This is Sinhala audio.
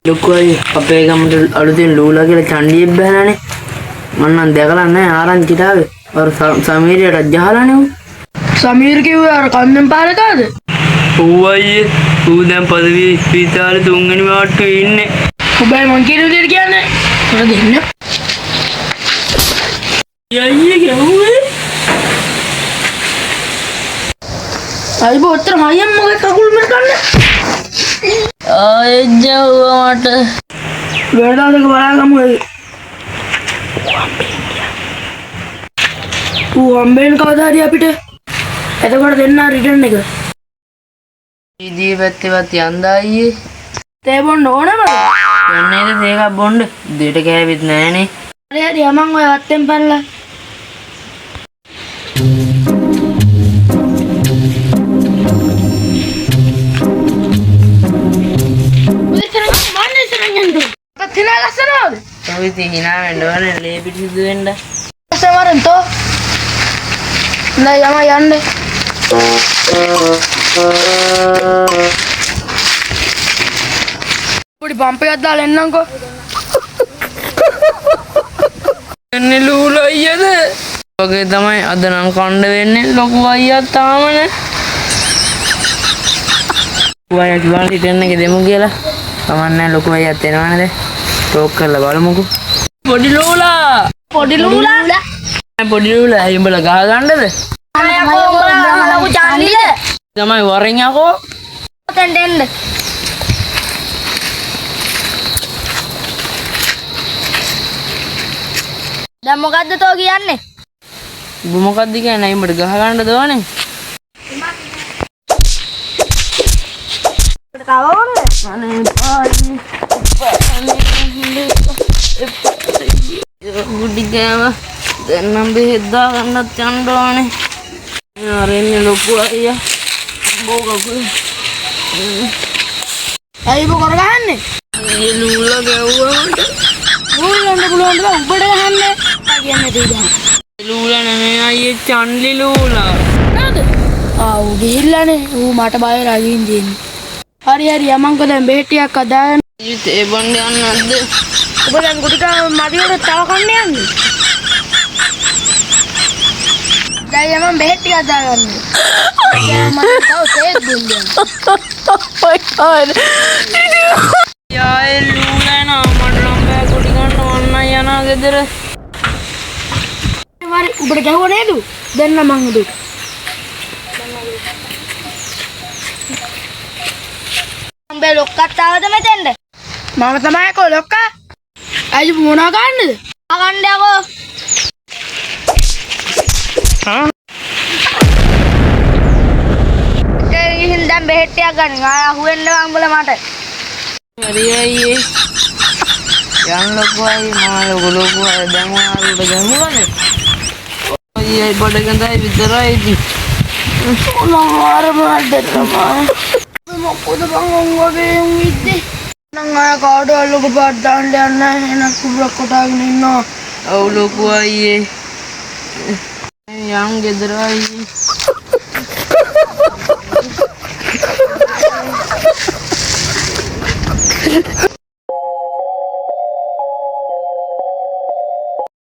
ලොකු අය අපේ ගමට අලුතෙන් ලූලා කියලා චණ්ඩියෙක් බහලානේ. මම නම් දැකලා නැහැ ආරංචිට ආවේ. අර සමීරයට ජහලානේ උන්. සමීර කිව්වේ අර කන්දෙන් පාරකාද? ඌ අයියේ ඌ දැන් පදවි ස්පීතාලේ 3 වෙනි වාට්ටුවේ ඉන්නේ. ඔබයි මං කියන විදිහට කියන්නේ. මොකද දෙන්න? අයියේ ගැහුවේ. අයි බොත්තර මයියන් මගේ කකුල් මෙර කන්නේ. ආයෙජ්ජා මට වෙරදාදක බලාගමු ඒ. ඌ හම්බෙන්න කවදා හරි අපිට. එතකොට දෙන්න රිටර්න් එක. ඉදී පැත්තේවත් යන්දා අයියේ. තේ බොන්න ඕනද? යන්නේද තේකක් බොන්න. දෙයට කෑවෙත් නෑනේ. හරි හරි යමන් ඔය වත්තෙන් පැනලා. තිනා ලස්සනවද? ඔය ඉතින් hina වෙන්න ඕනේ ලේ පිටිසුදු වෙන්න. සමරන් තෝ. නෑ යම යන්නේ. පොඩි පම්ප් එකක් දාලා එන්නම්කෝ. එන්නේ ලූල අයියද? ඔගේ තමයි අද නම් කණ්ඩ වෙන්නේ ලොකු අයියා තාමනේ. ඔයා කිව්වා රිටර්න් එක දෙමු කියලා. කමන්නේ ලොකු අයියාත් එනවනේ. ටෝක් කරලා බලමුකෝ. පොඩි ලූලා. පොඩි ලූලා. පොඩි ලූලා උඹලා ගහ ගන්නද? අයකෝ උඹලා ලොකු චාන්දිද? තමයි වරෙන් යකෝ. ඔතෙන් දෙන්න. දැන් මොකද්ද තෝ කියන්නේ? උඹ මොකද්ද කියන්නේ? උඹට ගහ ගන්නද ඕනේ? අනේ පායි. ගුඩි ගෑව දැන් නම් බෙහෙත් දා ගන්නත් යන්න ඕනේ. ආරෙන්නේ ලොකු අයියා. බෝගකුයි. ඇයි බෝ කරගන්නේ? ඊයේ ලූලා ගැව්වා මට. ලූලන්න පුළුවන් ද උඹට ගහන්නේ? කියන්නේ තීදා. ලූලා නෙමෙයි අයියේ චන්ලි ලූලා. නේද? ඌ ගිහිල්ලානේ. ඌ මට බය වෙලා ගින් දින්නේ. හරි හරි යමන්කෝ දැන් බෙහෙත් ටිකක් අදාගෙන. ඒ බණ්ඩේ යන්නද? ඔබ දැන් ගුටික මදියට තව කන්න යන්නේ. දැන් යමන් බෙහෙත් ටික අදාගන්න. මම තව තේත් දුන්නේ. my god. යාේ ලූලා නා මට නම් බෑ ගුටි ගන්න ඕන්න යනවා ගෙදර. වරි උඹට ගැහුව නේද? දෙන්න මං උඩට. උඹේ ලොක්කත් ආවද මෙතෙන්ද? මම තමයි කො ලොක්කා. අයිය මොනවා ගන්නද? ගන්න යකෝ. ඒ ගිහින් දැන් බෙහෙත් ටිකක් ගන්න. ආය අහුවෙන්න උඹලා මට. හරි අයියේ. යන්න ලොකු අයියේ මා ලොකු අය දැන් ඔයාලට ගමුවනේ. අයියේ බඩ ගඳයි විතරයි ඉතින්. මම ආරමඩ තමයි. මොකද බං වගේ ඉන්නේ. නං අය කාඩවල ලොකු පාට දාන්න යන්න එන කුබ්‍රක් කොටාගෙන ඉන්නවා. ඔව් ලොකු අයියේ. යන් ගෙදර අයියේ.